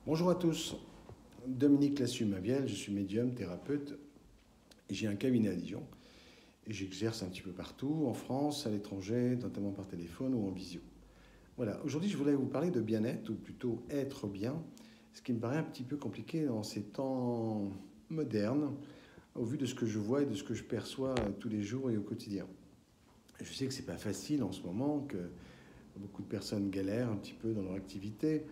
Bonjour à tous, Dominique Lassumaviel, je suis médium, thérapeute, et j'ai un cabinet à Dijon. Et j'exerce un petit peu partout, en France, à l'étranger, notamment par téléphone ou en visio. Voilà, aujourd'hui je voulais vous parler de bien-être, ou plutôt être bien, ce qui me paraît un petit peu compliqué dans ces temps modernes, au vu de ce que je vois et de ce que je perçois tous les jours et au quotidien. Je sais que c'est pas facile en ce moment, que beaucoup de personnes galèrent un petit peu dans leur activité,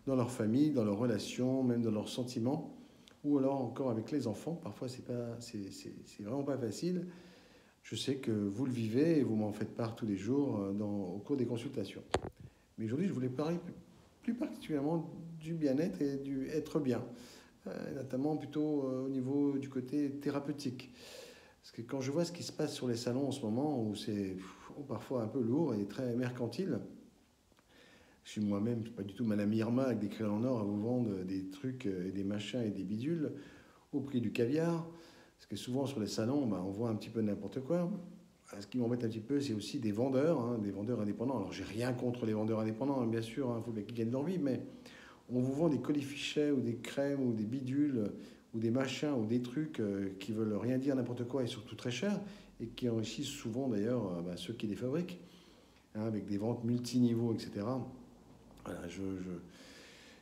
dans leur famille, dans leurs relations, même dans leurs sentiments, ou alors encore avec les enfants. Parfois, c'est vraiment pas facile. Je sais que vous le vivez et vous m'en faites part tous les jours au cours des consultations. Mais aujourd'hui, je voulais parler plus particulièrement du bien-être et du être bien, notamment plutôt au niveau du côté thérapeutique. Parce que quand je vois ce qui se passe sur les salons en ce moment, où c'est parfois un peu lourd et très mercantile, je suis moi-même pas du tout Madame Irma avec des crayons en or à vous vendre des trucs et des machins et des bidules au prix du caviar. Parce que souvent sur les salons, on voit un petit peu n'importe quoi. Ce qui m'embête un petit peu, c'est aussi des vendeurs indépendants. Alors j'ai rien contre les vendeurs indépendants, bien sûr, il faut bien qu'ils gagnent leur vie, mais on vous vend des colifichets ou des crèmes ou des bidules ou des machins ou des trucs qui veulent rien dire n'importe quoi et surtout très cher et qui enrichissent souvent d'ailleurs ceux qui les fabriquent, avec des ventes multiniveaux, etc. Voilà,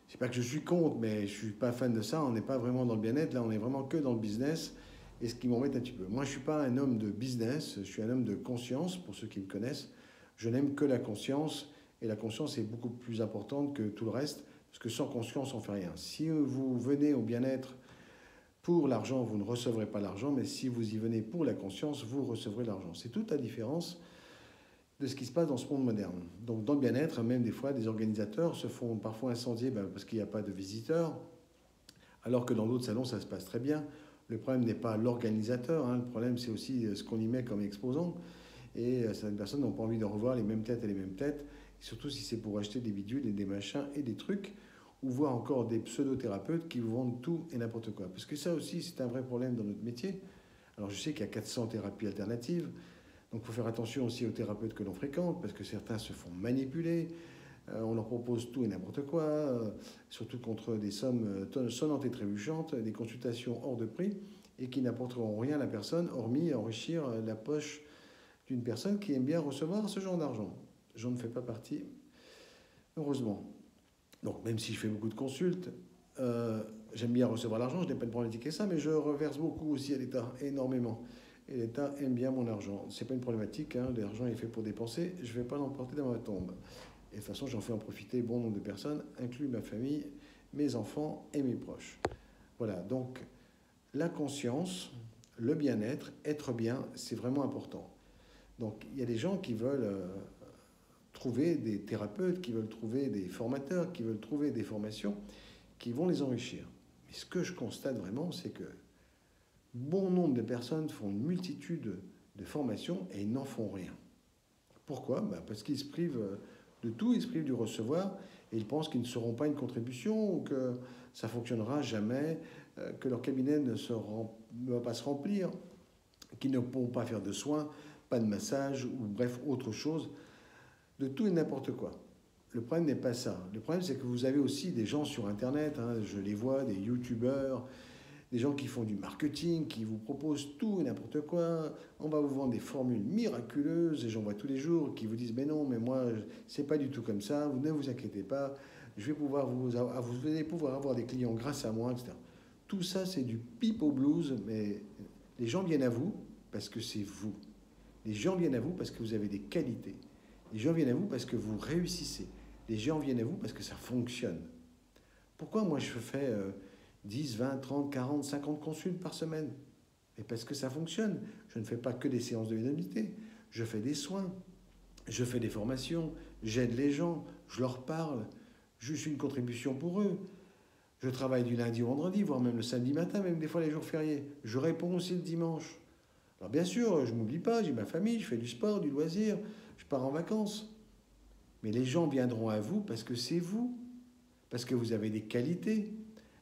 c'est pas que je suis contre, mais je suis pas fan de ça. On n'est pas vraiment dans le bien-être. Là, on est vraiment que dans le business. Et ce qui m'embête un petit peu. Moi, je suis pas un homme de business. Je suis un homme de conscience. Pour ceux qui me connaissent, je n'aime que la conscience. Et la conscience est beaucoup plus importante que tout le reste, parce que sans conscience, on fait rien. Si vous venez au bien-être pour l'argent, vous ne recevrez pas l'argent. Mais si vous y venez pour la conscience, vous recevrez l'argent. C'est toute la différence de ce qui se passe dans ce monde moderne. Donc dans le bien-être, même des fois, des organisateurs se font parfois incendier parce qu'il n'y a pas de visiteurs, alors que dans d'autres salons, ça se passe très bien. Le problème n'est pas l'organisateur, le problème c'est aussi ce qu'on y met comme exposant. Et certaines personnes n'ont pas envie de revoir les mêmes têtes et les mêmes têtes, et surtout si c'est pour acheter des bidules et des machins et des trucs, ou voir encore des pseudo-thérapeutes qui vous vendent tout et n'importe quoi. Parce que ça aussi, c'est un vrai problème dans notre métier. Alors je sais qu'il y a 400 thérapies alternatives, donc il faut faire attention aussi aux thérapeutes que l'on fréquente, parce que certains se font manipuler, on leur propose tout et n'importe quoi, surtout contre des sommes sonnantes et trébuchantes, des consultations hors de prix, et qui n'apporteront rien à la personne, hormis enrichir la poche d'une personne qui aime bien recevoir ce genre d'argent. J'en ne fais pas partie, heureusement. Donc même si je fais beaucoup de consultes, j'aime bien recevoir l'argent, je n'ai pas de problématique avec ça, mais je reverse beaucoup aussi à l'État, énormément. Et l'État aime bien mon argent. C'est pas une problématique, l'argent est fait pour dépenser, je ne vais pas l'emporter dans ma tombe. Et de toute façon, j'en fais en profiter bon nombre de personnes, inclus ma famille, mes enfants et mes proches. Voilà, donc la conscience, le bien-être, être bien, c'est vraiment important. Donc il y a des gens qui veulent trouver des thérapeutes, qui veulent trouver des formateurs, qui veulent trouver des formations, qui vont les enrichir. Mais ce que je constate vraiment, c'est que bon nombre de personnes font une multitude de formations et ils n'en font rien. Pourquoi ? Parce qu'ils se privent de tout, ils se privent du recevoir et ils pensent qu'ils ne seront pas une contribution ou que ça ne fonctionnera jamais, que leur cabinet ne va pas se remplir, qu'ils ne pourront pas faire de soins, pas de massage ou bref, autre chose, de tout et n'importe quoi. Le problème n'est pas ça. Le problème, c'est que vous avez aussi des gens sur Internet, je les vois, des youtubeurs, des gens qui font du marketing, qui vous proposent tout et n'importe quoi. On va vous vendre des formules miraculeuses, et j'en vois tous les jours, qui vous disent « Mais non, mais moi, c'est pas du tout comme ça, vous ne vous inquiétez pas, vous allez pouvoir avoir des clients grâce à moi, etc. » Tout ça, c'est du pipeau blues, mais les gens viennent à vous parce que c'est vous. Les gens viennent à vous parce que vous avez des qualités. Les gens viennent à vous parce que vous réussissez. Les gens viennent à vous parce que ça fonctionne. Pourquoi moi je fais 10, 20, 30, 40, 50 consultes par semaine? Et parce que ça fonctionne. Je ne fais pas que des séances de médiumnité. Je fais des soins, je fais des formations, j'aide les gens, je leur parle, je suis une contribution pour eux. Je travaille du lundi au vendredi, voire même le samedi matin, même des fois les jours fériés. Je réponds aussi le dimanche. Alors bien sûr, je ne m'oublie pas, j'ai ma famille, je fais du sport, du loisir, je pars en vacances. Mais les gens viendront à vous parce que c'est vous, parce que vous avez des qualités.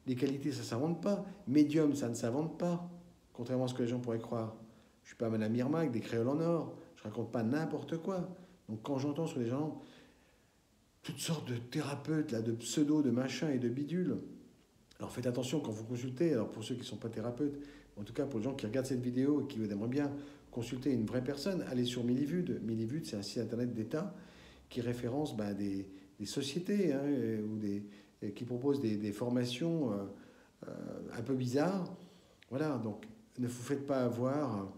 Les qualités, ça ne s'invente pas. Médium, ça ne s'invente pas, contrairement à ce que les gens pourraient croire. Je ne suis pas Madame Irma avec des créoles en or, je ne raconte pas n'importe quoi. Donc quand j'entends sur les gens toutes sortes de thérapeutes, là, de pseudo, de machin et de bidules. Alors faites attention quand vous consultez, alors pour ceux qui ne sont pas thérapeutes, en tout cas pour les gens qui regardent cette vidéo et qui aimeraient bien consulter une vraie personne, allez sur Millivud. Millivud, c'est un site internet d'État qui référence des sociétés hein, qui proposent des formations un peu bizarres. Voilà, donc ne vous faites pas avoir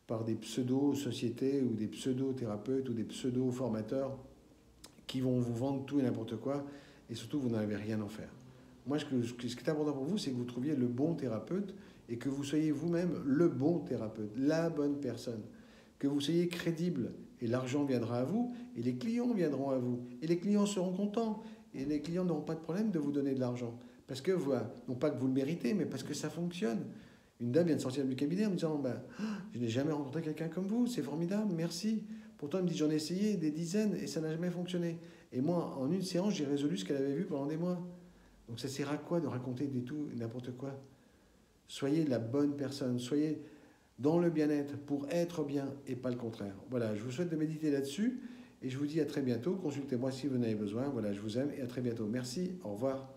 par des pseudo-sociétés ou des pseudo-thérapeutes ou des pseudo-formateurs qui vont vous vendre tout et n'importe quoi et surtout vous n'avez rien à en faire. Moi, ce qui est important pour vous, c'est que vous trouviez le bon thérapeute et que vous soyez vous-même le bon thérapeute, la bonne personne. Que vous soyez crédible et l'argent viendra à vous et les clients viendront à vous. Et les clients seront contents et les clients n'auront pas de problème de vous donner de l'argent. Parce que, non pas que vous le méritez, mais parce que ça fonctionne. Une dame vient de sortir du cabinet en me disant je n'ai jamais rencontré quelqu'un comme vous, c'est formidable, merci. Pourtant, elle me dit j'en ai essayé des dizaines et ça n'a jamais fonctionné. Et moi, en une séance, j'ai résolu ce qu'elle avait vu pendant des mois. Donc ça sert à quoi de raconter du tout n'importe quoi? Soyez la bonne personne, soyez dans le bien-être pour être bien et pas le contraire. Voilà, je vous souhaite de méditer là-dessus et je vous dis à très bientôt. Consultez-moi si vous en avez besoin. Voilà, je vous aime et à très bientôt. Merci, au revoir.